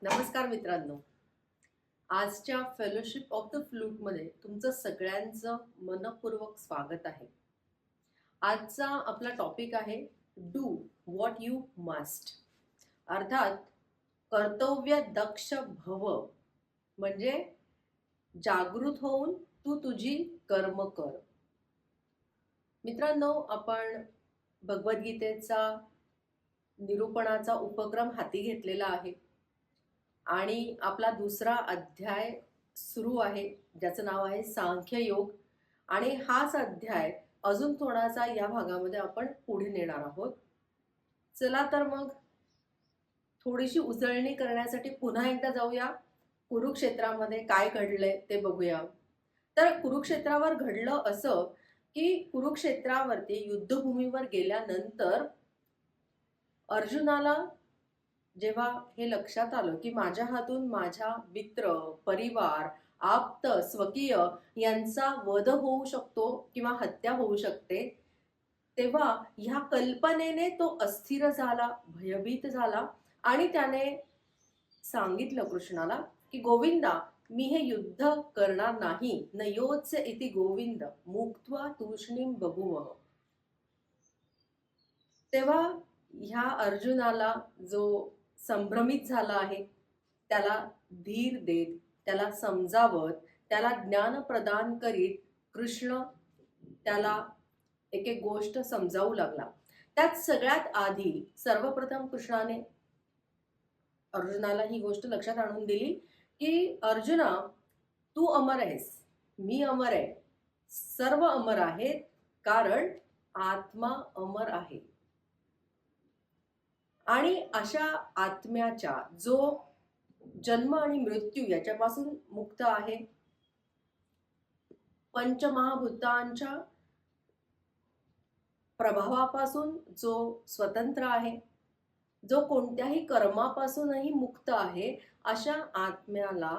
नमस्कार मित्रांनो. आजच्या फेलोशिप ऑफ द फ्लूटमध्ये तुमचं सगळ्यांचं मनपूर्वक स्वागत आहे. आजचा आपला टॉपिक आहे डू व्हॉट यू मस्ट. अर्थात कर्तव्य दक्ष भव, म्हणजे जागृत होऊन तू तुझी कर्म कर. मित्रांनो, आपण भगवद्गीतेचा निरूपणाचा उपक्रम हाती घेतलेला आहे आणि आपला दुसरा अध्याय सुरू आहे, ज्याचं नाव आहे सांख्य योग. आणि हाच अध्याय अजून थोडासा या भागामध्ये आपण पुढे नेणार आहोत. चला तर मग थोडीशी उजळणी करण्यासाठी पुन्हा एकदा जाऊया. कुरुक्षेत्रामध्ये काय घडलंय ते बघूया. तर कुरुक्षेत्रावर घडलं असं की कुरुक्षेत्रावरती युद्धभूमीवर गेल्यानंतर अर्जुनाला जेव्हा हे लक्षात आलं की माझ्या हातून माझ्या मित्र, परिवार, आप्त, स्वकीय यांचा वध होऊ शकतो किंवा हत्या होऊ शकते, तेव्हा ह्या कल्पनेने तो अस्थिर झाला, भयभीत झाला आणि त्याने सांगितलं कृष्णाला की गोविंदा, मी हे युद्ध करणार नाही. न योत्स्य इति गोविंद मुक्त्वा तूष्णीम बभूव. तेव्हा ह्या अर्जुनाला, जो संभ्रमित झाला आहे, त्याला धीर देत, त्याला समजावत, त्याला ज्ञान प्रदान करीत कृष्ण त्याला एक एक गोष्ट समजावू लागला. त्यात सगळ्यात आधी सर्वप्रथम कृष्णाने अर्जुनाला ही गोष्ट लक्षात आणून दिली की अर्जुना, तू अमर आहेस, मी अमर आहे, सर्व अमर आहेत, कारण आत्मा अमर आहे. आणि अशा आत्म्याच्या जो जन्म आणि मृत्यू याच्यापासून मुक्त आहे, पंचमहाभूतांच्या प्रभावापासून जो स्वतंत्र आहे, जो कोणत्याही कर्मापासूनही मुक्त आहे, अशा आत्म्याला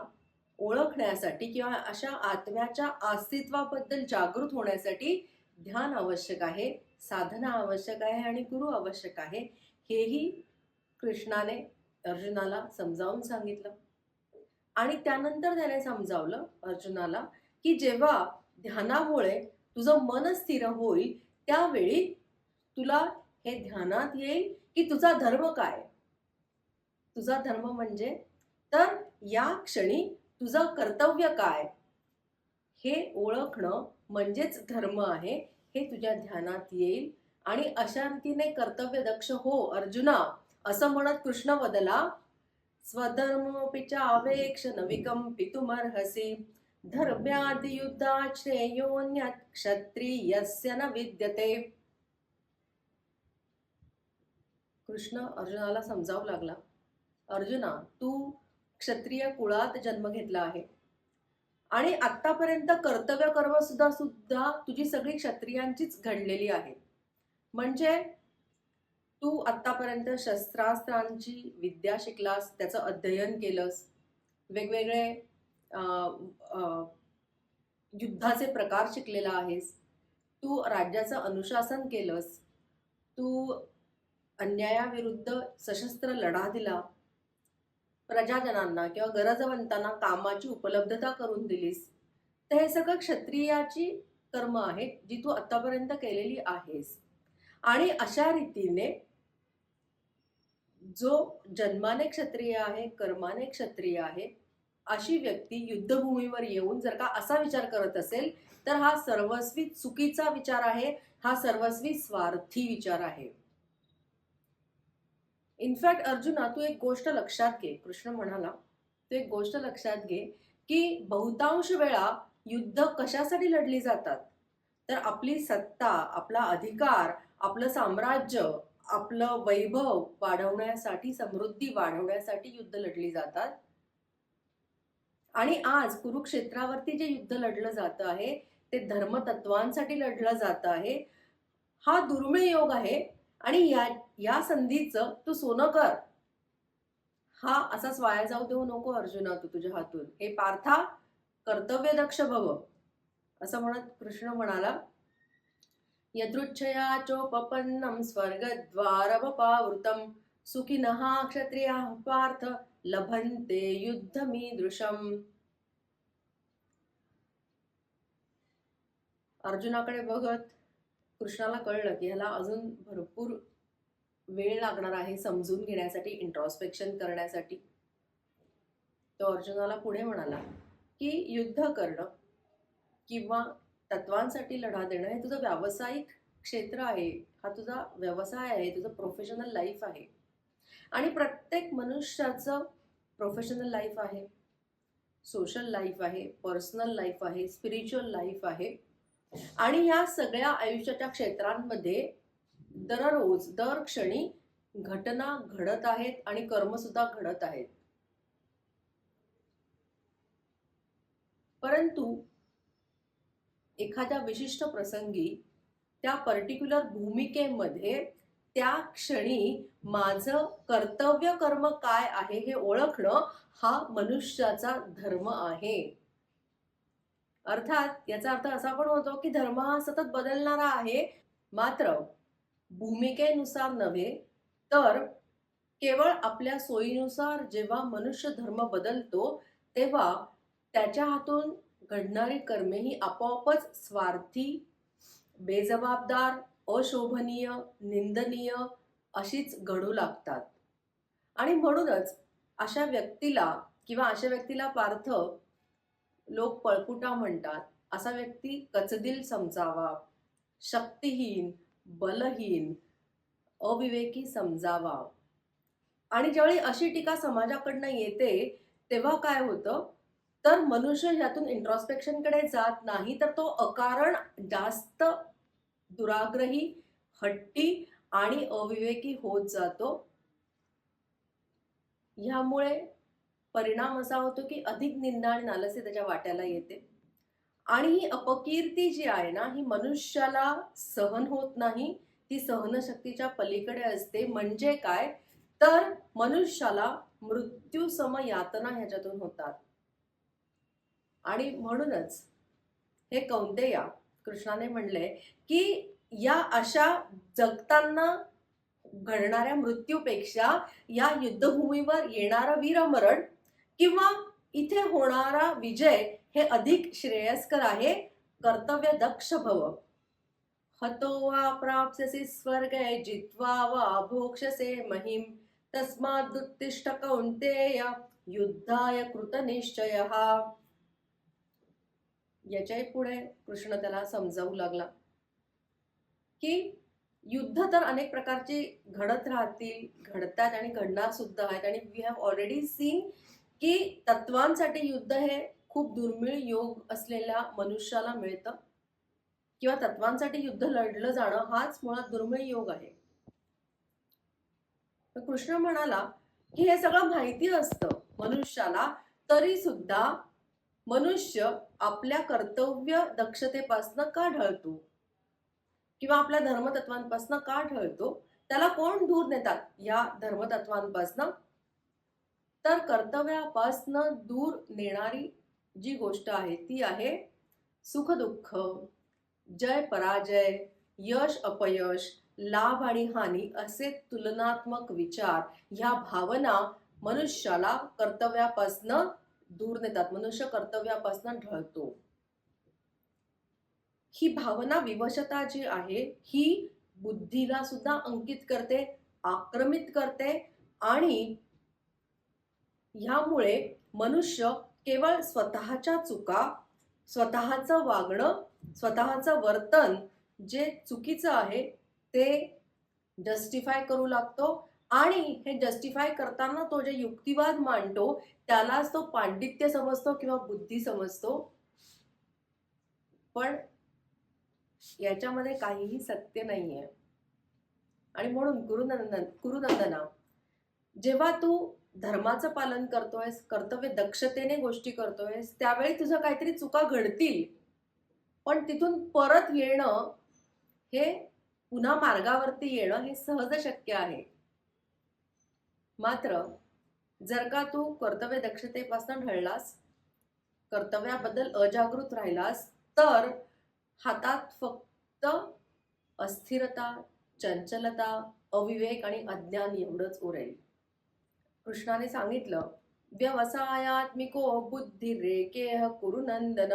ओळखण्यासाठी किंवा अशा आत्म्याच्या अस्तित्वाबद्दल जागृत होण्यासाठी ध्यान आवश्यक आहे, साधना आवश्यक आहे आणि गुरु आवश्यक आहे. हेही कृष्णाने अर्जुनाला समजावून सांगितलं. आणि त्यानंतर त्याने समजावलं अर्जुनाला की जेव्हा ध्यानामुळे तुझं मन स्थिर होईल, त्यावेळी तुला हे ध्यानात येईल की तुझा धर्म काय. तुझा धर्म म्हणजे तर या क्षणी तुझं कर्तव्य काय हे ओळखणं म्हणजेच धर्म आहे, हे तुझ्या ध्यानात येईल. आणि अशा रीतीने कर्तव्य दक्ष हो अर्जुना, असं म्हणत कृष्ण वदला, स्वधर्मोऽपि चावेक्ष न विकम्पितुमर्हसि, धर्म्यादि युद्धात् श्रेयोऽन्यत् क्षत्रियस्य न विद्यते. कृष्ण अर्जुनाला समजावू लागला, अर्जुना, तू क्षत्रिय कुळात जन्म घेतला आहे आणि आतापर्यंत कर्तव्य कर्म सुद्धा तुझी सगळी क्षत्रियांचीच घडलेली आहे. म्हणजे तू आतापर्यंत शस्त्रास्त्रांची विद्या शिकलास, त्याचं अध्ययन केलंस, वेगवेगळे युद्धाचे प्रकार शिकलेला आहेस, तू राज्याचं अनुशासन केलंस, तू अन्यायाविरुद्ध सशस्त्र लढा दिला, प्रजाजनांना किंवा गरजवंतांना कामाची उपलब्धता करून दिलीस. तर हे सगळं क्षत्रियाची कर्म आहेत जी तू आतापर्यंत केलेली आहेस. आणि अशा रीतीने जो जन्माने क्षत्रिय आहे, कर्माने क्षत्रिय आहे, अशी व्यक्ती युद्धभूमीवर येऊन जर का असा विचार करत असेल, तर हा सर्वस्वी चुकीचा विचार आहे, हा सर्वस्वी स्वार्थी विचार आहे. इनफॅक्ट अर्जुना, तू एक गोष्ट लक्षात घे, कृष्ण म्हणाला, तू एक गोष्ट लक्षात घे की बहुतांश वेळा युद्ध कशासाठी लढली जातात, तर आपली सत्ता, आपला अधिकार, आपलं साम्राज्य, आपलं वैभव वाढवण्यासाठी, समृद्धी वाढवण्यासाठी युद्ध लढली जातात. आणि आज कुरुक्षेत्रावरती जे युद्ध लढलं जातं आहे, ते धर्मतत्वांसाठी लढलं जातं आहे. हा दुर्मिळ योग आहे आणि या संधीचं तू सोनं कर. हा असाच वाया जाऊ देऊ नको अर्जुना तू तुझ्या हातून. हे पार्था, कर्तव्य दक्ष भव. असं म्हणत कृष्ण म्हणाला, यदृच्छया चोपपन्नं स्वर्गद्वारमपावृतं सुखिनः क्षत्रियाः पार्थ लभन्ते युद्धमीदृशम्. अर्जुनाकडे बघत कृष्णाला कळलं की ह्याला अजून भरपूर वेळ लागणार आहे समजून घेण्यासाठी, इंट्रॉस्पेक्शन करण्यासाठी. तो अर्जुनाला पुढे म्हणाला की युद्ध करणं किंवा तत्वांसाठी लढा देणं हे तुझं व्यावसायिक क्षेत्र आहे, हा तुझा व्यवसाय आहे, तुझं प्रोफेशनल लाईफ आहे. आणि प्रत्येक मनुष्याचं प्रोफेशनल लाईफ आहे, सोशल लाईफ आहे, पर्सनल लाईफ आहे, स्पिरिच्युअल लाईफ आहे. आणि या सगळ्या आयुष्याच्या क्षेत्रांमध्ये दररोज दर क्षणी घटना घडत आहेत आणि कर्मसुद्धा घडत आहेत. परंतु एखाद्या विशिष्ट प्रसंगी त्या पर्टिक्युलर भूमिकेमध्ये त्या क्षणी माझं कर्तव्य कर्म काय आहे हे ओळखणं हा मनुष्याचा धर्म आहे. अर्थात याचा अर्थ असा पण होतो की धर्म हा सतत बदलणारा आहे, मात्र भूमिकेनुसार नव्हे, तर केवळ आपल्या सोयीनुसार जेव्हा मनुष्य धर्म बदलतो तेव्हा त्याच्या हातून घडणारी कर्मे ही आपोआपच स्वार्थी, बेजबाबदार, अशोभनीय, निंदनीय अशीच घडू लागतात. आणि म्हणूनच अशा व्यक्तीला पार्थ लोक पळपुटा म्हणतात. असा व्यक्ती कचदिल समजावा, शक्तिहीन, बलहीन, अविवेकी समजावा. आणि ज्यावेळी अशी टीका समाजाकडनं येते तेव्हा काय होतं, तर मनुष्य ह्यातून इंट्रॉस्पेक्शनकडे जात नाही, तर तो अकारण जास्त दुराग्रही, हट्टी आणि अविवेकी होत जातो. ह्यामुळे परिणाम असा होतो की अधिक निंदा आणि नालस्य त्याच्या वाट्याला येते. आणि ही अपकीर्ती जी आहे ना, ही मनुष्याला सहन होत नाही, ती सहनशक्तीच्या पलीकडे असते. म्हणजे काय, तर मनुष्याला मृत्यूसम यातना ह्याच्यातून होतात. आणि म्हणूनच हे कौंतेया कृष्णाने म्हणले की या अशा जगताना घडणाऱ्या मृत्यूपेक्षा या युद्धभूमीवर येणारं वीरमरण किंवा इथे होणारा विजय हे अधिक श्रेयस्कर आहे. कर्तव्य दक्ष भव. हतो वा प्राप्स्यसि स्वर्गे जित्वा वा भोक्ष्यसे महिम तस्मादुत्तिष्ठ कौन्तेय युद्धाय कृतनिश्चयः. याच्याही पुढे कृष्ण त्याला समजावू लागला की युद्ध तर अनेक प्रकारचे घडत राहतील, घडतात आणि घडणार सुद्धा आहेत. आणि वी हॅव ऑलरेडी सीन की तत्वांसाठी युद्ध हे खूप दुर्मिळ योग असलेल्या मनुष्याला मिळतं, किंवा तत्वांसाठी युद्ध लढलं जाणं हाच मुळात दुर्मिळ योग आहे. तर कृष्ण म्हणाला की हे सगळं माहिती असतं मनुष्याला, तरी सुद्धा मनुष्य आपल्या कर्तव्य दक्षतेपासून का ढळतो किंवा आपल्या धर्मतत्वांपासून का ढळतो. त्याला कोण दूर नेतात या धर्मतत्वांपासून, तर कर्तव्यापासून दूर नेणारी जी गोष्ट आहे ती आहे सुख दुःख, जय पराजय, यश अपयश, लाभ आणि हानी असे तुलनात्मक विचार, ह्या भावना मनुष्याला कर्तव्यापासून दूर नेतात. मनुष्य कर्तव्यापासून ढळतो. ही भावना विवशता जी आहे ही बुद्धीला सुद्धा अंकित करते, आक्रमित करते. आणि ह्यामुळे मनुष्य केवळ स्वतःच्या चुका, स्वतःचं वागणं, स्वतःचं वर्तन जे चुकीचं आहे ते जस्टिफाय करू लागतो. आणि हे जस्टिफाय करताना तो जे युक्तिवाद मांडतो त्यालाच तो पांडित्य समजतो किंवा बुद्धी समजतो. पण याच्यामध्ये काहीही सत्य नाहीये. आणि म्हणून गुरुनंदना, जेव्हा तू धर्माचं पालन करतोयस, कर्तव्य दक्षतेने गोष्टी करतोयस, त्यावेळी तुझं काहीतरी चुका घडतील, पण तिथून परत येणं, हे पुन्हा मार्गावरती येणं हे सहज शक्य आहे. मात्र जर का तू कर्तव्य दक्षतेपासून ढळलास, कर्तव्याबद्दल अजागृत राहिलास, तर हातात फक्त अस्थिरता, चंचलता, अविवेक आणि अज्ञान एवढंच उरेल. कृष्णाने सांगितलं, व्यवसायात्मिको बुद्धिरेकेह कुरुनंदन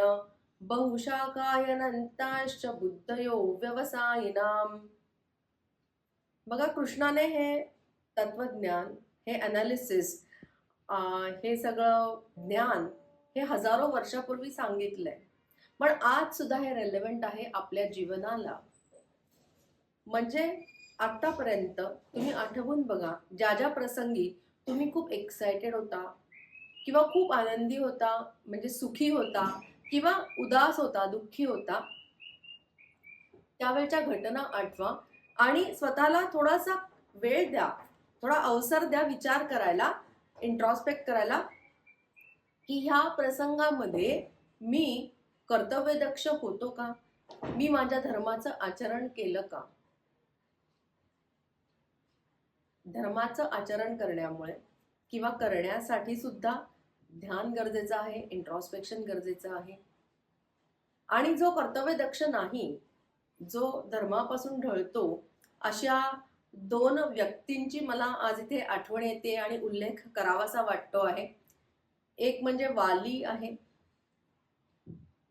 बहुशाखायनंताश्च बुद्धयो व्यवसायिनाम. बघा, कृष्णाने हे तत्वज्ञान, हे अनालिसिस, हे सगळं ज्ञान हे हजारो वर्षापूर्वी सांगितलंय. पण आज सुद्धा हे रेलेव्हंट आहे आपल्या जीवनाला. म्हणजे आतापर्यंत तुम्ही आठवून बघा, ज्या ज्या प्रसंगी तुम्ही खूप एक्सायटेड होता किंवा खूप आनंदी होता, म्हणजे सुखी होता किंवा उदास होता, दुःखी होता, त्यावेळच्या घटना आठवा आणि स्वतःला थोडासा वेळ द्या, थोडा अवसर द्या विचार करायला, इंट्रॉस्पेक्ट करायला, की ह्या प्रसंगामध्ये मी कर्तव्यदक्ष होतो का, मी माझ्या धर्माचं आचरण केलं का. धर्माचं आचरण करण्यामुळे किंवा करण्यासाठी सुद्धा ध्यान गरजेचं आहे, इंट्रॉस्पेक्शन गरजेचं आहे. आणि जो कर्तव्यदक्ष नाही, जो धर्मापासून ढळतो, अशा दोन व्यक्तींची मला आज इथे आठवण येते आणि उल्लेख करावासा वाटतो आहे. एक म्हणजे वाली आहे.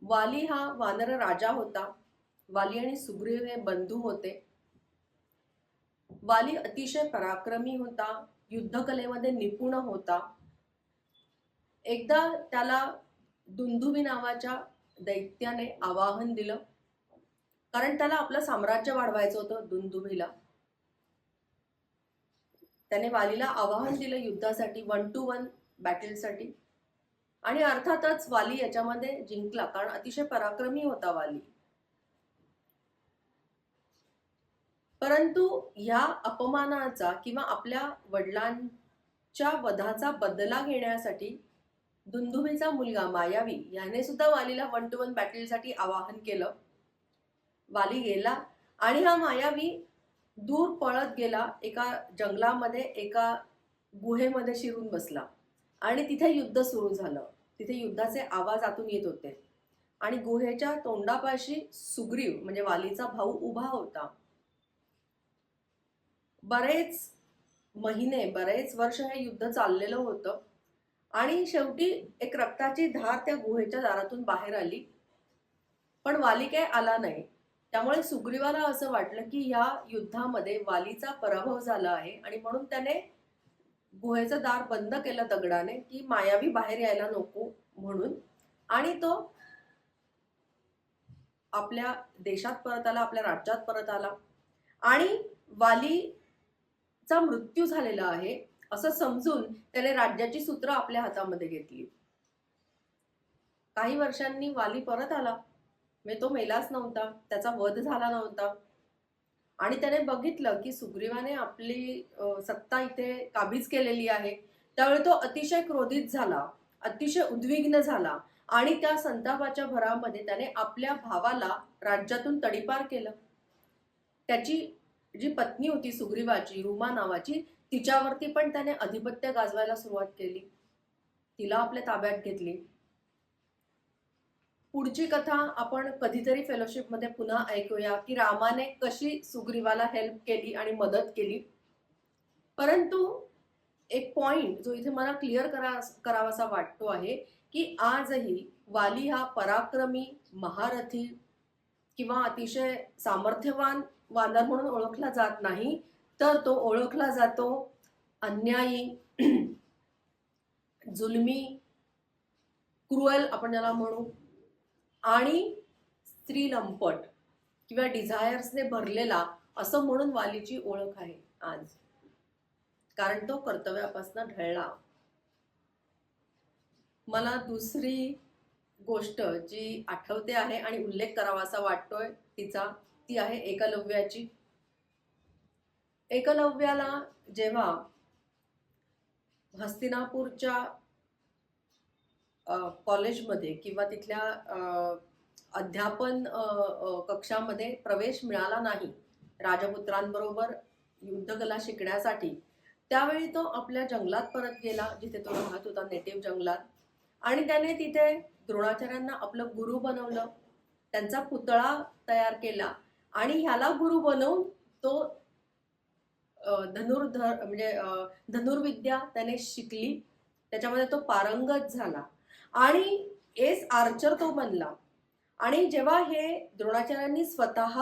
वाली हा वानर राजा होता. वाली आणि सुग्रीव हे बंधू होते. वाली अतिशय पराक्रमी होता, युद्धकलेमध्ये निपुण होता. एकदा त्याला दुंदुभी नावाच्या दैत्याने आवाहन दिलं, कारण त्याला आपलं साम्राज्य वाढवायचं होतं. दुंदुभीला त्याने वालीला आवाहन दिलं युद्धासाठी, 1 to 1 बॅटलसाठी. आणि अर्थातच वाली याच्यामध्ये जिंकला, कारण अतिशय पराक्रमी होता वाली. परंतु या अपमानाचा किंवा आपल्या वडिलांच्या वधाचा बदला घेण्यासाठी दुंदुभीचा मुलगा मायावी याने सुद्धा वालीला 1 to 1 बॅटलसाठी आवाहन केलं. वाली गेला आणि हा मायावी दूर पळत गेला, एका जंगलामध्ये, एका गुहेमध्ये शिरून बसला आणि तिथे युद्ध सुरू झालं. तिथे युद्धाचे आवाज आतून येत होते आणि गुहेच्या तोंडापाशी सुग्रीव म्हणजे वालीचा भाऊ उभा होता. बरेच महिने, बरेच वर्ष हे युद्ध चाललेलं होतं आणि शेवटी एक रक्ताची धार त्या गुहेच्या दारातून बाहेर आली, पण वाली काय आला नाही. त्यामुळे सुग्रीवाला असं वाटलं की या युद्धामध्ये वालीचा पराभव झाला आहे आणि म्हणून त्याने गुहेचं दार बंद केलं दगडाने, की मायावी बाहेर यायला नको म्हणून. आणि तो आपल्या देशात परत आला, आपल्या राज्यात परत आला आणि वालीचा मृत्यू झालेला आहे असं समजून त्याने राज्याची सूत्र आपल्या हातामध्ये घेतली. काही वर्षांनी वाली परत आला, म्हणजे तो मेलाच नव्हता, त्याचा वध झाला नव्हता. आणि त्याने बघितलं की सुग्रीवाने आपली सत्ता इथे काबीज केलेली आहे. त्यावेळी तो अतिशय क्रोधित झाला, अतिशय उद्विग्न झाला आणि त्या संतापाच्या भरामध्ये त्याने आपल्या भावाला राज्यातून तडीपार केलं. त्याची जी पत्नी होती सुग्रीवाची, रुमा नावाची, तिच्यावरती पण त्याने अधिपत्य गाजवायला सुरुवात केली, तिला आपल्या ताब्यात घेतली. पुढची कथा आपण कधीतरी फेलोशिप मध्ये पुन्हा ऐकूया की रामाने कशी सुग्रीवाला हेल्प केली आणि मदत केली. परंतु एक पॉइंट जो इथे मला क्लिअर करावासा वाटतो आहे की आजही वाली हा पराक्रमी, महारथी किंवा अतिशय सामर्थ्यवान वानर म्हणून ओळखला जात नाही, तर तो ओळखला जातो अन्यायी, जुलमी, क्रुएल आपण ज्याला म्हणू, आणि स्त्री लंपट किंवा डिझायर्सने भरलेला असं म्हणून वालीची ओळख आहे आज, कारण तो कर्तव्यापासून ढळला. मला दुसरी गोष्ट जी आठवते आहे आणि उल्लेख करावासा वाटतोय तिचा, ती आहे एकलव्याची. एकलव्याला जेव्हा हस्तिनापूरच्या कॉलेजमध्ये किंवा तिथल्या अध्यापन कक्षामध्ये प्रवेश मिळाला नाही राजपुत्रांबरोबर युद्धकला शिकण्यासाठी, त्यावेळी तो आपल्या जंगलात परत गेला जिथे तो राहत होता, नेटिव्ह जंगलात. आणि त्याने तिथे द्रोणाचार्यांना आपलं गुरु बनवलं, त्यांचा पुतळा तयार केला आणि ह्याला गुरु बनवून तो धनुर्विद्या त्याने शिकली, त्याच्यामध्ये तो पारंगत झाला आणि एस आर्चर तो बनला. आणि जेव्हा हे द्रोणाचार्यांनी स्वतः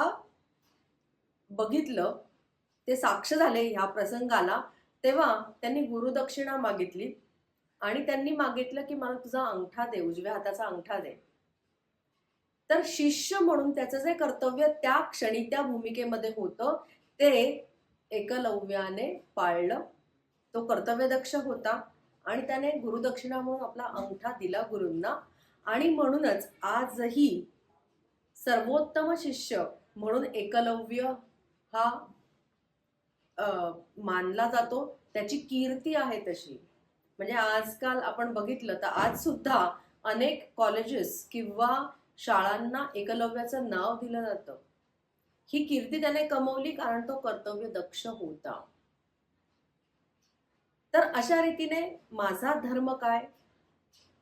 बघितलं, ते साक्ष झाले ह्या प्रसंगाला, तेव्हा त्यांनी गुरुदक्षिणा मागितली आणि त्यांनी मागितलं की मला तुझा अंगठा दे, उजव्या हाताचा अंगठा दे. तर शिष्य म्हणून त्याचं जे कर्तव्य त्या क्षणी त्या भूमिकेमध्ये होतं ते एकलव्याने पाळलं. तो कर्तव्यदक्ष होता आणि त्याने गुरुदक्षिणा म्हणून आपला अंगठा दिला गुरूंना. आणि म्हणूनच आजही सर्वोत्तम शिष्य म्हणून एकलव्य हा मानला जातो. त्याची कीर्ती आहे तशी. म्हणजे आजकाल आपण बघितलं तर आज सुद्धा अनेक कॉलेजेस किंवा शाळांना एकलव्याचं नाव दिलं जातं. ही कीर्ती त्याने कमवली कारण तो कर्तव्य दक्ष होता. तर अशा रीतीने माझा धर्म काय,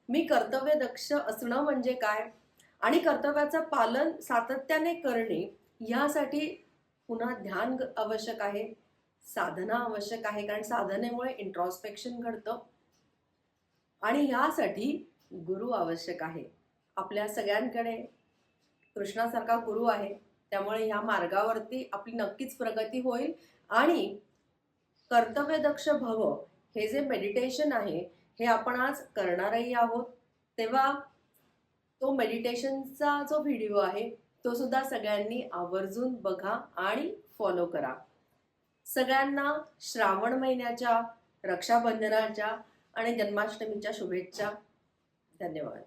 मी कर्तव्य दक्ष असणं म्हणजे काय आणि कर्तव्याचं पालन सातत्याने करणे, यासाठी पुन्हा ध्यान आवश्यक आहे, साधना आवश्यक आहे. कारण साधनेमुळे इंट्रॉस्पेक्शन घडतं आणि यासाठी गुरु आवश्यक आहे. आपल्या सगळ्यांकडे कृष्णासारखा गुरु आहे, त्यामुळे ह्या मार्गावरती आपली नक्कीच प्रगती होईल. आणि कर्तव्यदक्ष भव हे जे मेडिटेशन आहे हे आपण आज करणारही आहोत. तेव्हा तो मेडिटेशनचा जो व्हिडिओ आहे तो सुद्धा सगळ्यांनी आवर्जून बघा आणि फॉलो करा. सगळ्यांना श्रावण महिन्याच्या, रक्षाबंधनाच्या आणि जन्माष्टमीच्या शुभेच्छा. धन्यवाद.